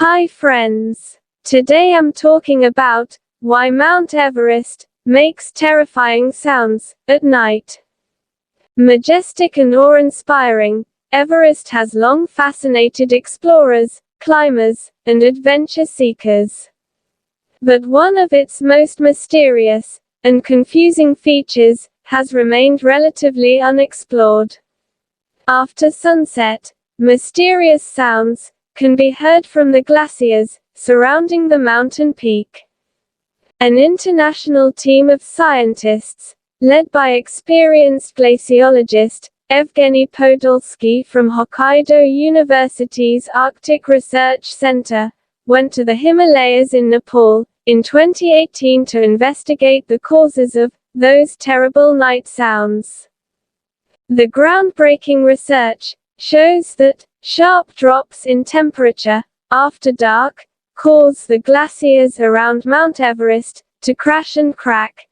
Hi friends! Today I'm talking about why Mount Everest makes terrifying sounds at night. Majestic and awe-inspiring, Everest has long fascinated explorers, climbers, and adventure seekers. But one of its most mysterious and confusing features has remained relatively unexplored. After sunset, mysterious sounds can be heard from the glaciers surrounding the mountain peak. An international team of scientists, led by experienced glaciologist Evgeny Podolsky from Hokkaido University's Arctic Research Center, went to the Himalayas in Nepal in 2018 to investigate the causes of those terrible night sounds. The groundbreaking research shows that sharp drops in temperature after dark cause the glaciers around Mount Everest to crash and crack.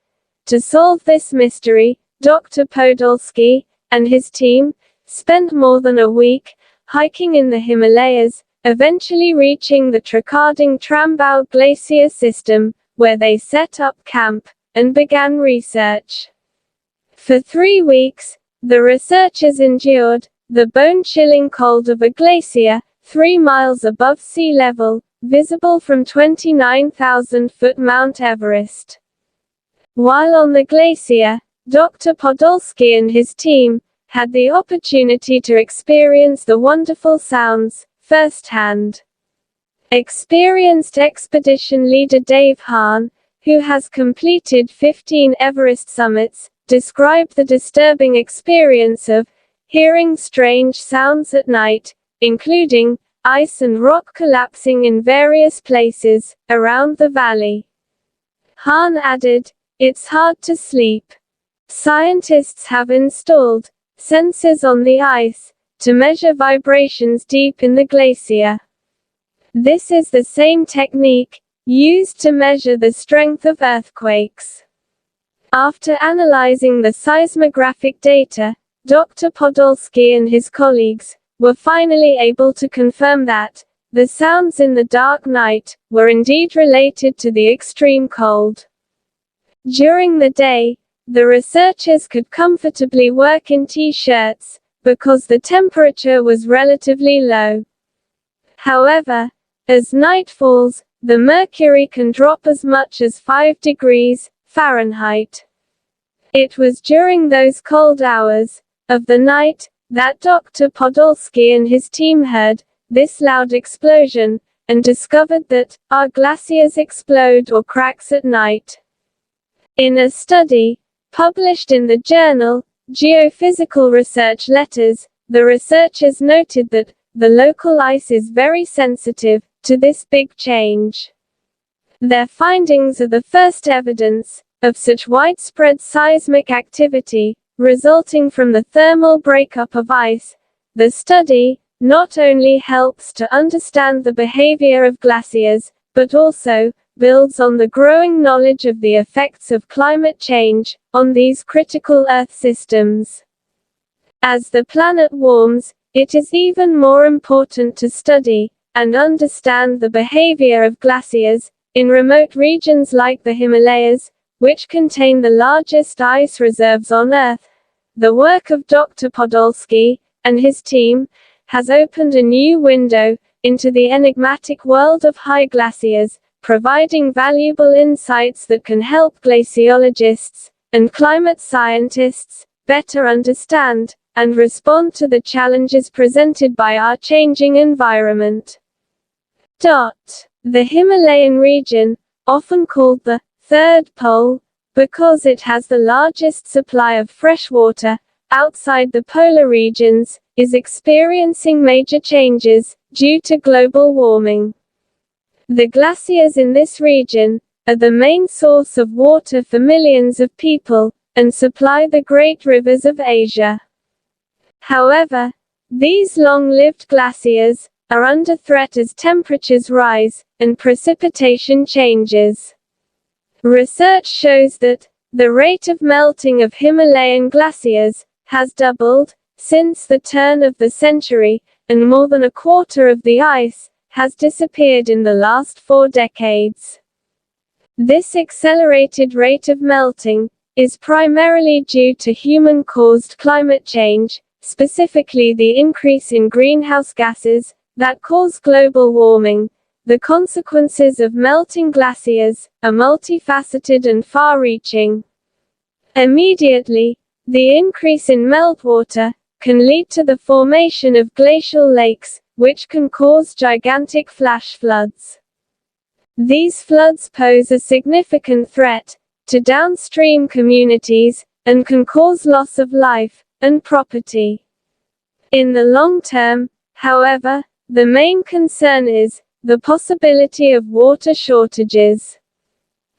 To solve this mystery, Dr. Podolsky and his team spent more than a week hiking in the Himalayas, eventually reaching the Tracading Trambau Glacier system, where they set up camp and began research. For 3 weeks, the researchers endured the bone-chilling cold of a glacier 3 miles above sea level, visible from 29,000-foot Mount Everest. While on the glacier, Dr. Podolsky and his team had the opportunity to experience the wonderful sounds firsthand. Experienced expedition leader Dave Hahn, who has completed 15 Everest summits, described the disturbing experience of hearing strange sounds at night, including ice and rock collapsing in various places around the valley. Hahn added, "It's hard to sleep. Scientists have installed sensors on the ice to measure vibrations deep in the glacier. This is the same technique used to measure the strength of earthquakes." After analyzing the seismographic data, Dr. Podolsky and his colleagues were finally able to confirm that the sounds in the dark night were indeed related to the extreme cold. During the day, the researchers could comfortably work in t-shirts because the temperature was relatively low. However, as night falls, the mercury can drop as much as 5 degrees Fahrenheit. It was during those cold hours of the night that Dr. Podolsky and his team heard this loud explosion and discovered that our glaciers explode or cracks at night. In a study published in the journal Geophysical Research Letters, the researchers noted that the local ice is very sensitive to this big change. Their findings are the first evidence of such widespread seismic activity resulting from the thermal breakup of ice. The study not only helps to understand the behavior of glaciers, but also builds on the growing knowledge of the effects of climate change on these critical Earth systems. As the planet warms, it is even more important to study and understand the behavior of glaciers in remote regions like the Himalayas, which contain the largest ice reserves on Earth. The work of Dr. Podolsky and his team has opened a new window into the enigmatic world of high glaciers, providing valuable insights that can help glaciologists and climate scientists better understand and respond to the challenges presented by our changing environment. The Himalayan region, often called the Third Pole, because it has the largest supply of fresh water outside the polar regions, is experiencing major changes due to global warming. The glaciers in this region are the main source of water for millions of people and supply the great rivers of Asia. However, these long-lived glaciers are under threat as temperatures rise and precipitation changes. Research shows that the rate of melting of Himalayan glaciers has doubled since the turn of the century, and more than a quarter of the ice has disappeared in the last 4 decades. This accelerated rate of melting is primarily due to human-caused climate change, specifically the increase in greenhouse gases that cause global warming. The consequences of melting glaciers are multifaceted and far-reaching. Immediately, the increase in meltwater can lead to the formation of glacial lakes, which can cause gigantic flash floods. These floods pose a significant threat to downstream communities, and can cause loss of life and property. In the long term, however, the main concern is the possibility of water shortages.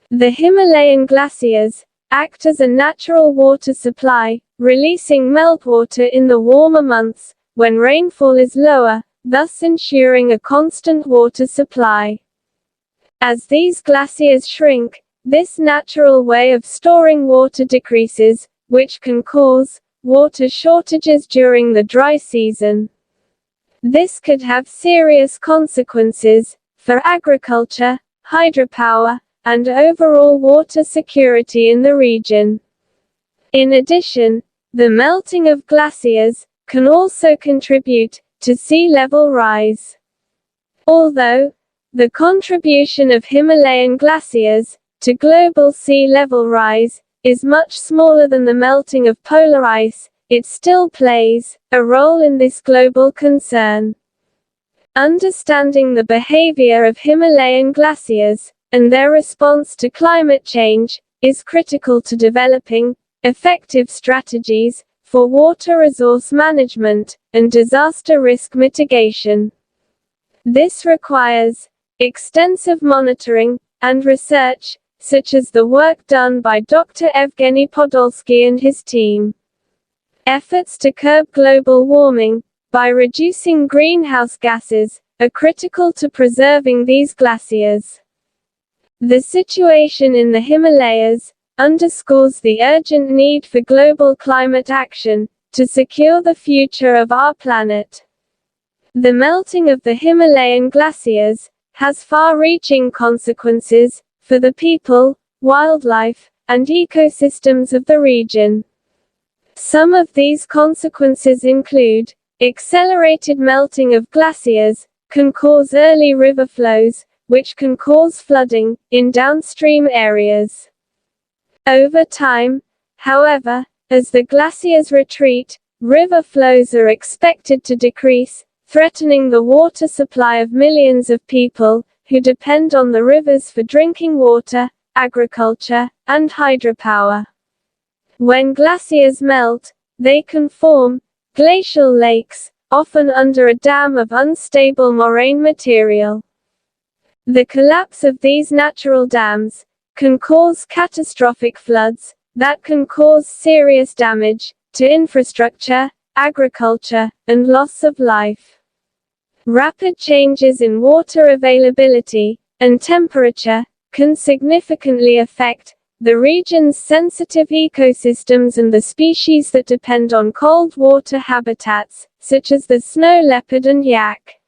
The Himalayan glaciers act as a natural water supply, releasing meltwater in the warmer months, when rainfall is lower, thus ensuring a constant water supply. As these glaciers shrink, this natural way of storing water decreases, which can cause water shortages during the dry season. This could have serious consequences for agriculture, hydropower, and overall water security in the region. In addition, the melting of glaciers can also contribute to sea level rise. Although the contribution of Himalayan glaciers to global sea level rise is much smaller than the melting of polar ice, it still plays a role in this global concern. Understanding the behavior of Himalayan glaciers and their response to climate change is critical to developing effective strategies for water resource management and disaster risk mitigation. This requires extensive monitoring and research, such as the work done by Dr. Evgeny Podolsky and his team. Efforts to curb global warming by reducing greenhouse gases are critical to preserving these glaciers. The situation in the Himalayas underscores the urgent need for global climate action to secure the future of our planet. The melting of the Himalayan glaciers has far-reaching consequences for the people, wildlife, and ecosystems of the region. Some of these consequences include accelerated melting of glaciers can cause early river flows, which can cause flooding in downstream areas. Over time, however, as the glaciers retreat, river flows are expected to decrease, threatening the water supply of millions of people who depend on the rivers for drinking water, agriculture, and hydropower. When glaciers melt, they can form glacial lakes, often under a dam of unstable moraine material. The collapse of these natural dams can cause catastrophic floods that can cause serious damage to infrastructure, agriculture, and loss of life. Rapid changes in water availability and temperature can significantly affect the region's sensitive ecosystems and the species that depend on cold water habitats, such as the snow leopard and yak.